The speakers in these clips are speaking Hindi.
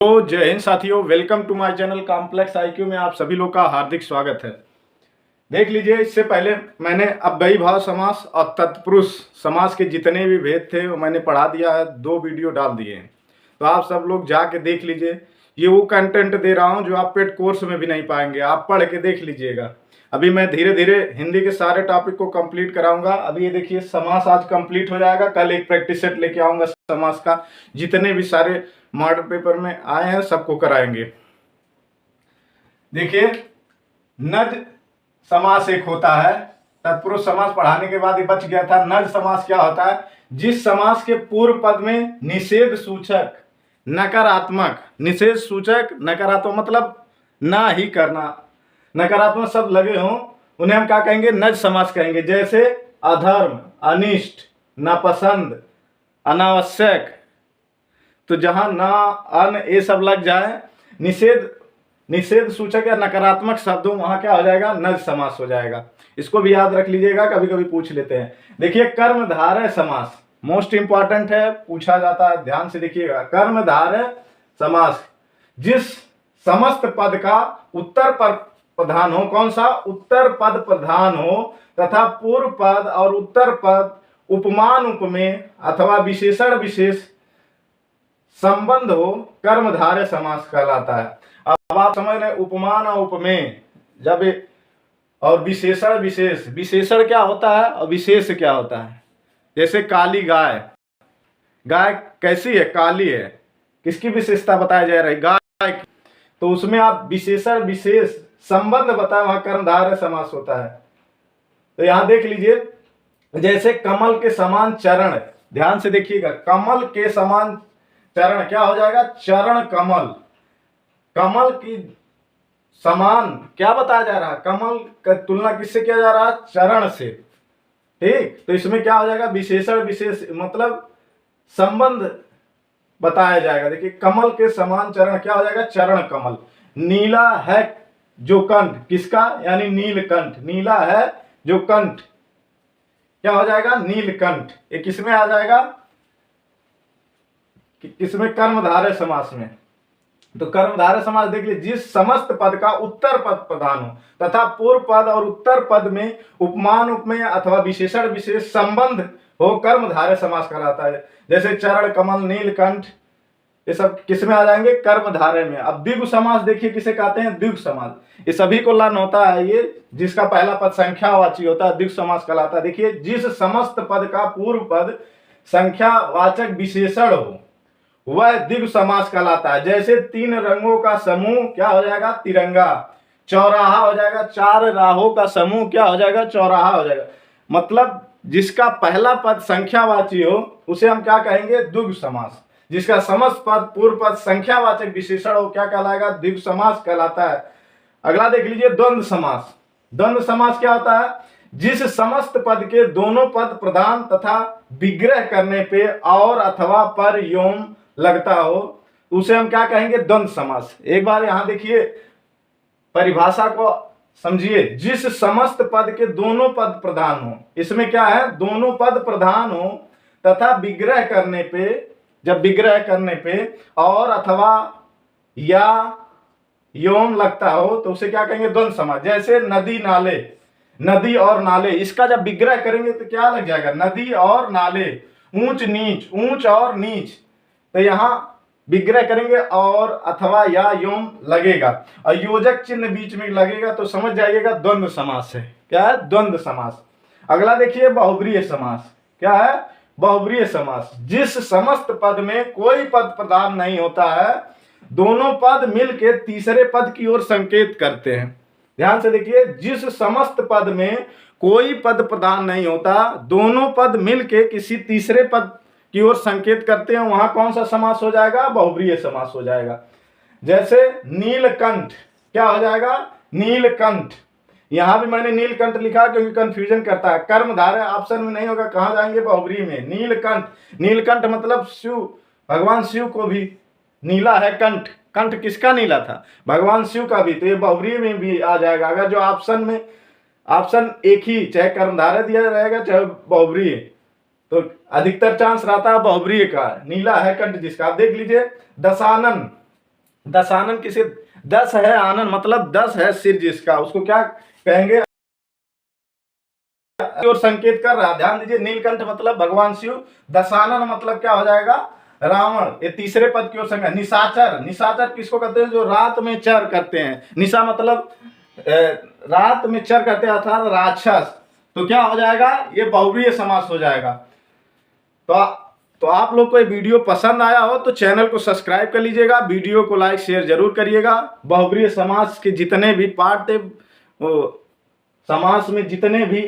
तो जय हिंद साथियों, welcome to my channel complex IQ में आप सभी लोग का हार्दिक स्वागत है। देख लीजिए, इससे पहले मैंने अव्ययी भाव समास और तत्पुरुष समास के जितने भी भेद थे वो मैंने पढ़ा दिया है, 2 वीडियो डाल दिए हैं। तो आप सब लोग जाके देख लीजिए। ये वो कंटेंट दे रहा हूँ जो आप पेड कोर्स में भी नहीं पाएंगे, आप पढ़ के देख लीजिएगा। अभी मैं धीरे धीरे हिंदी के सारे टॉपिक को कंप्लीट कराऊंगा। अभी ये देखिए, समास आज कंप्लीट हो जाएगा, कल एक प्रैक्टिस सेट लेके आऊंगा समास का। जितने भी सारे मॉडल पेपर में आए हैं सबको कराएंगे। देखिए, नज समास एक होता है। तत्पुरुष समास पढ़ाने के बाद ये बच गया था। नज समास क्या होता है? जिस समास के पूर्व पद में निषेध सूचक नकारात्मक, निषेध सूचक नकारात्मक मतलब ना ही करना, नकारात्मक शब्द लगे हों, उन्हें हम क्या कहेंगे? नज समास कहेंगे। जैसे अधर्म, अनिष्ट, नापसंद, अनावश्यक। तो जहां ना, अन, ये सब लग जाए, निषेध सूचक या नकारात्मक शब्दों, वहां क्या हो जाएगा? नज समास हो जाएगा। इसको भी याद रख लीजिएगा, कभी कभी पूछ लेते हैं। देखिए, कर्मधारय समास मोस्ट इंपॉर्टेंट है, पूछा जाता है, ध्यान से देखिएगा। कर्मधारय समास, जिस समस्त पद का उत्तर पर प्रधान हो, कौन सा? उत्तर पद प्रधान हो, तथा पूर्व पद और उत्तर पद उपमान उपमेय अथवा विशेषण विशेष संबंध हो, कर्मधारय समास कहलाता है। अब आप समझ रहे, उपमान और उपमेय जब और विशेषण विशेष, विशेषण क्या होता है और विशेष क्या होता है? जैसे काली गाय, गाय कैसी है? काली है। किसकी विशेषता बताया जा रही है? गाय की। तो उसमें आप विशेषण विशेष संबंध बताए, वहां कर्मधारय समास होता है। तो यहां देख लीजिए, जैसे कमल के समान चरण, ध्यान से देखिएगा, कमल के समान चरण क्या हो जाएगा? चरण कमल। कमल की समान क्या बताया जा रहा है? कमल का तुलना किससे किया जा रहा है? चरण से। ठीक, तो इसमें क्या हो जाएगा? विशेषण विशेष मतलब संबंध बताया जाएगा। देखिए, कमल के समान चरण क्या हो जाएगा? चरण कमल। नीला है जो कंठ, किसका? यानी नीलकंठ। नीला है जो कंठ क्या हो जाएगा? नीलकंठ। ये किसमें आ जाएगा? किसमें? कर्मधारय समास में। तो कर्मधारय समास देख लीजिए, जिस समस्त पद का उत्तर पद प्रधान हो तथा पूर्व पद और उत्तर पद में उपमान उपमेय अथवा विशेषण विशेष संबंध हो, कर्मधारय समास कहलाता है। जैसे चरण कमल, नीलकंठ, ये सब किसमें आ जाएंगे? कर्मधारय में। अब द्विगु समास देखिए, किसे कहते हैं? द्विगु समास। ये सभी को लन होता है, ये जिसका पहला पद संख्यावाची होता है, द्विगु समास कहलाता है। देखिए, जिस समस्त पद का पूर्व पद संख्यावाचक विशेषण हो वह द्विगु समास कहलाता है। जैसे 3 रंगों का समूह क्या हो जाएगा? तिरंगा। चौराहा हो जाएगा, 4 राहों का समूह क्या हो जाएगा? चौराहा हो जाएगा। मतलब जिसका पहला पद संख्यावाची हो उसे हम क्या कहेंगे? द्विगु समास। जिसका समस्त पद पूर्व पद संख्यावाचक विशेषण हो क्या कहलाएगा? द्विगु समास कहलाता है। अगला देख लीजिए, द्वंद्व समास। द्वंद्व समास क्या होता है? जिस समस्त पद के दोनों पद प्रधान तथा विग्रह करने पे और अथवा पर योम लगता हो, उसे हम क्या कहेंगे? द्वंद्व समास। एक बार यहां देखिए, परिभाषा को समझिए। जिस समस्त पद के दोनों पद प्रधान हो, इसमें क्या है? दोनों पद प्रधान हो तथा विग्रह करने पे, जब विग्रह करने पे और अथवा या योम लगता हो तो उसे क्या कहेंगे? द्वंद्व समास। जैसे नदी नाले, नदी और नाले, इसका जब विग्रह करेंगे तो क्या लग जाएगा? नदी और नाले। ऊंच नीच, ऊंच और नीच, तो यहां विग्रह करेंगे और अथवा या योम लगेगा और योजक चिन्ह बीच में लगेगा तो समझ जाइएगा द्वंद्व समास है। क्या है? द्वंद्व समास। अगला देखिए, बहुब्रीहि समास। क्या है? बहुब्रीहि समास। जिस समस्त पद में कोई पद प्रधान नहीं होता है, दोनों पद मिलके तीसरे पद की ओर संकेत करते हैं। ध्यान से देखिए, जिस समस्त पद में कोई पद प्रधान नहीं होता, दोनों पद मिलके किसी तीसरे पद की ओर संकेत करते हैं, वहां कौन सा समास हो जाएगा? बहुब्रीहि समास हो जाएगा। जैसे नीलकंठ, क्या हो जाएगा? नीलकंठ। यहां भी मैंने नीलकंठ लिखा क्योंकि कंफ्यूजन करता है। कर्मधारय ऑप्शन में नहीं होगा, कहां जाएंगे? बहुब्रीहि में। नीलकंठ, नीलकंठ मतलब शिव, भगवान शिव को भी नीला है कंठ। कंठ किसका नीला था? भगवान शिव का भी। तो ये बहुब्रीहि में भी आ जाएगा। अगर जो ऑप्शन में, ऑप्शन एक ही, चाहे कर्मधारय दिया रहेगा चाहे बहुब्रीहि, तो अधिकतर चांस रहता है बहुब्रीहि का। नीला है कंठ जिसका। आप देख लीजिए, दशानन, दशानन किसे, 10 है आनन मतलब 10 है सिर जिसका, उसको क्या कहेंगे, और संकेत कर रहा, ध्यान दीजिए। नीलकंठ मतलब भगवान शिव, दशानन मतलब क्या हो जाएगा, रावण। ये तीसरे पद की ओर संकेत। निशाचर, निशाचर किसको कहते हैं, जो रात में चर करते हैं। निशा मतलब रात में चर करते हैं अर्थात राक्षस। तो क्या हो जाएगा, ये बहुव्रीहि समास हो जाएगा। तो आप लोग को ये वीडियो पसंद आया हो तो चैनल को सब्सक्राइब कर लीजिएगा, वीडियो को लाइक शेयर जरूर करिएगा। बहुव्रीहि समास के जितने भी पार्ट थे, वो समास में जितने भी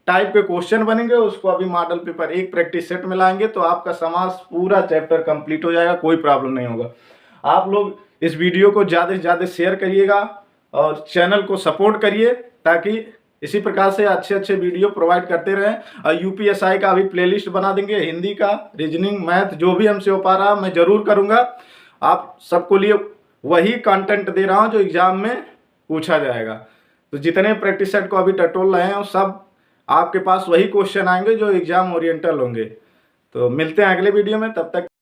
टाइप के क्वेश्चन बनेंगे उसको अभी मॉडल पेपर 1 प्रैक्टिस सेट में लाएंगे, तो आपका समास पूरा चैप्टर कंप्लीट हो जाएगा, कोई प्रॉब्लम नहीं होगा। आप लोग इस वीडियो को ज़्यादा से ज़्यादा शेयर करिएगा और चैनल को सपोर्ट करिए, ताकि इसी प्रकार से अच्छे अच्छे वीडियो प्रोवाइड करते रहें। और यूपीएसआई का अभी प्लेलिस्ट बना देंगे, हिंदी का, रीजनिंग, मैथ, जो भी हमसे हो पा रहा मैं ज़रूर करूँगा। आप सबको लिए वही कंटेंट दे रहा हूँ जो एग्ज़ाम में पूछा जाएगा। तो जितने प्रैक्टिस सेट को अभी टटोल रहे हैं सब आपके पास वही क्वेश्चन आएंगे जो एग्जाम ओरिएंटल होंगे। तो मिलते हैं अगले वीडियो में, तब तक